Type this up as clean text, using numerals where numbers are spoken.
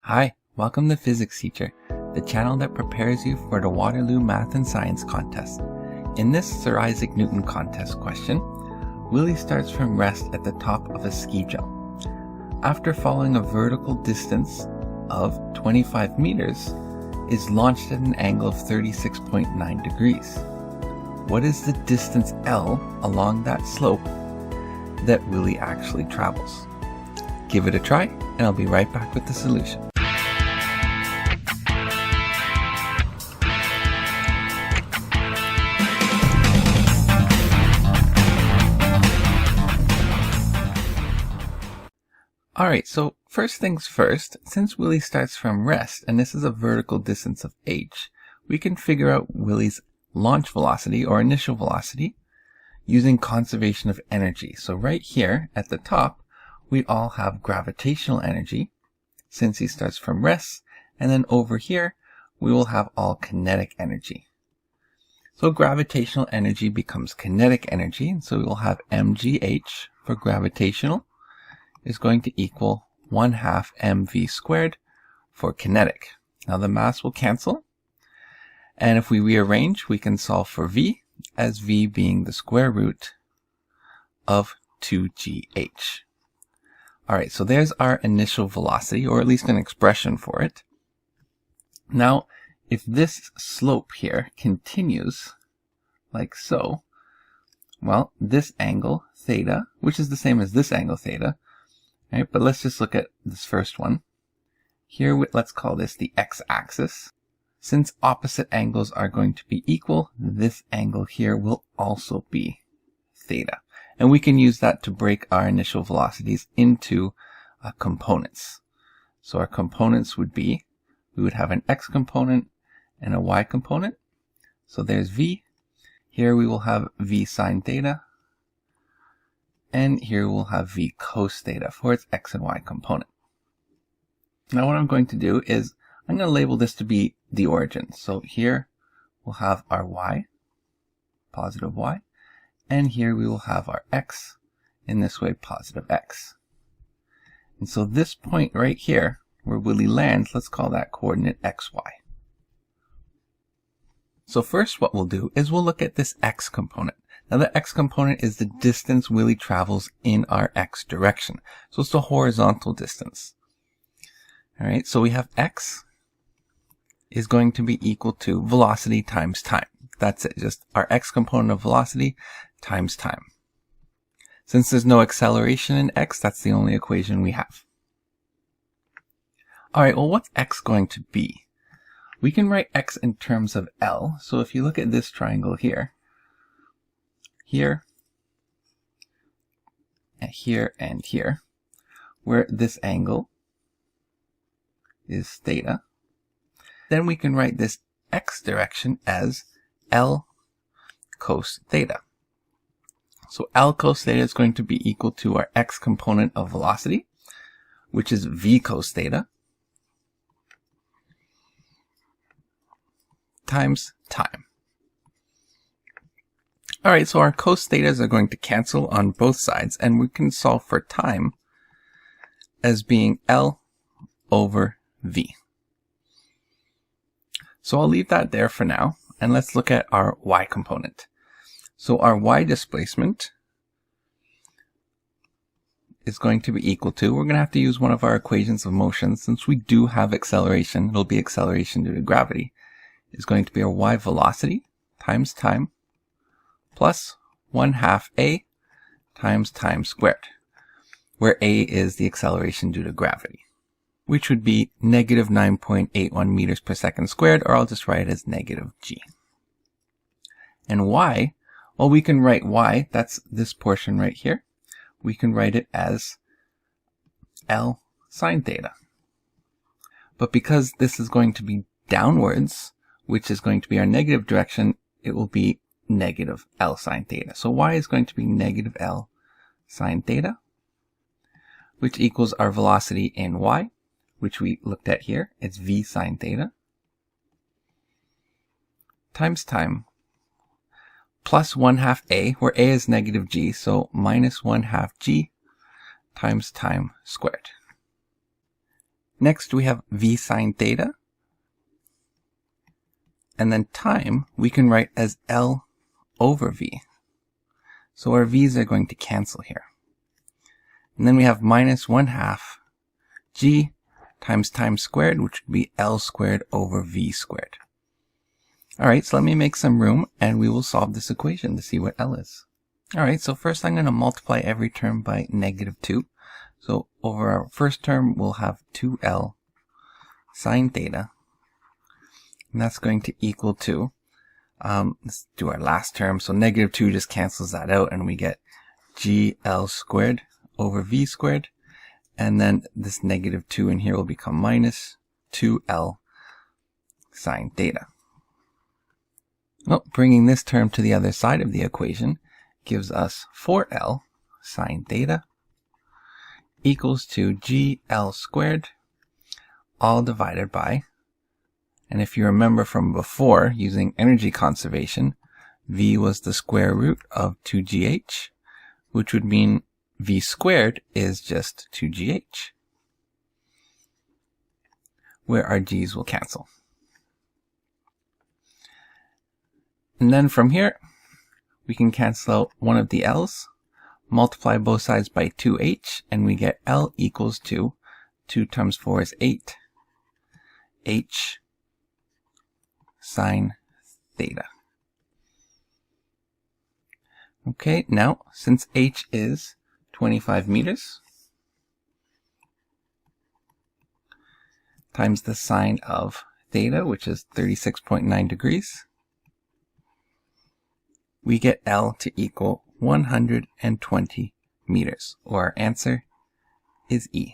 Hi, welcome to Physics Teacher, the channel that prepares you for the Waterloo Math and Science Contest. In this Sir Isaac Newton contest question, Willie starts from rest at the top of a ski jump. After following a vertical distance of 25 meters, is launched at an angle of 36.9 degrees. What is the distance L along that slope that Willie actually travels? Give it a try, and I'll be right back with the solution. Alright, so first things first, since Willie starts from rest, and this is a vertical distance of h, we can figure out Willie's launch velocity or initial velocity using conservation of energy. So right here at the top, we all have gravitational energy since he starts from rest, and then over here, we will have all kinetic energy. So gravitational energy becomes kinetic energy, and so we will have mgh for gravitational is going to equal 1/2 mv squared for kinetic. Now the mass will cancel, and if we rearrange, we can solve for v, as v being the square root of 2gh. Alright, so there's our initial velocity, or at least an expression for it. Now, if this slope here continues like so, well, this angle theta, which is the same as this angle theta, right, but let's just look at this first one. Here, let's call this the x-axis. Since opposite angles are going to be equal, this angle here will also be theta. And we can use that to break our initial velocities into components. So our components would be, we would have an x component and a y component. So there's v. Here we will have v sine theta. And here we'll have v cos theta for its x and y component. Now what I'm going to do is, I'm going to label this to be the origin. So here we'll have our y, positive y, and here we will have our x, in this way positive x. And so this point right here, where Willie lands, let's call that coordinate xy. So first what we'll do is we'll look at this x component. Now the x component is the distance Willie travels in our x direction. So it's the horizontal distance. Alright, so we have x is going to be equal to velocity times time. That's it, just our x component of velocity times time. Since there's no acceleration in x, that's the only equation we have. Alright, well what's x going to be? We can write x in terms of L. So if you look at this triangle here, here, and here, and here, where this angle is theta, then we can write this x direction as L cos theta. So L cos theta is going to be equal to our x component of velocity, which is v cos theta, times time. Alright, so our cos thetas are going to cancel on both sides, and we can solve for time as being L over v. So I'll leave that there for now, and let's look at our y component. So our y displacement is going to be equal to, we're going to have to use one of our equations of motion, since we do have acceleration, it'll be acceleration due to gravity, is going to be our y velocity times time, plus 1/2 a times time squared, where a is the acceleration due to gravity, which would be negative 9.81 meters per second squared, or I'll just write it as negative g. And y, well, we can write y, that's this portion right here, we can write it as L sine theta. But because this is going to be downwards, which is going to be our negative direction, it will be negative L sine theta. So y is going to be negative L sine theta, which equals our velocity in y, which we looked at here. It's v sine theta, times time, plus 1/2 a, where a is negative g, so minus 1/2 g times time squared. Next, we have v sine theta. And then time, we can write as L over v. So our v's are going to cancel here. And then we have minus 1/2 g times time squared, which would be L squared over v squared. Alright, so let me make some room and we will solve this equation to see what L is. Alright, so first I'm going to multiply every term by -2. So over our first term, we'll have 2L sine theta. And that's going to equal to, let's do our last term. So -2 just cancels that out and we get GL squared over V squared. And then this -2 in here will become minus 2L sine theta. Well, bringing this term to the other side of the equation gives us 4L sine theta equals to GL squared all divided by, and if you remember from before, using energy conservation, V was the square root of 2GH, which would mean V squared is just 2GH, where our G's will cancel. And then from here, we can cancel out one of the L's, multiply both sides by 2H, and we get L equals to 2 times 4 is 8, H sine theta. Okay, now, since H is 25 meters, times the sine of theta, which is 36.9 degrees, we get L to equal 120 meters, or our answer is E.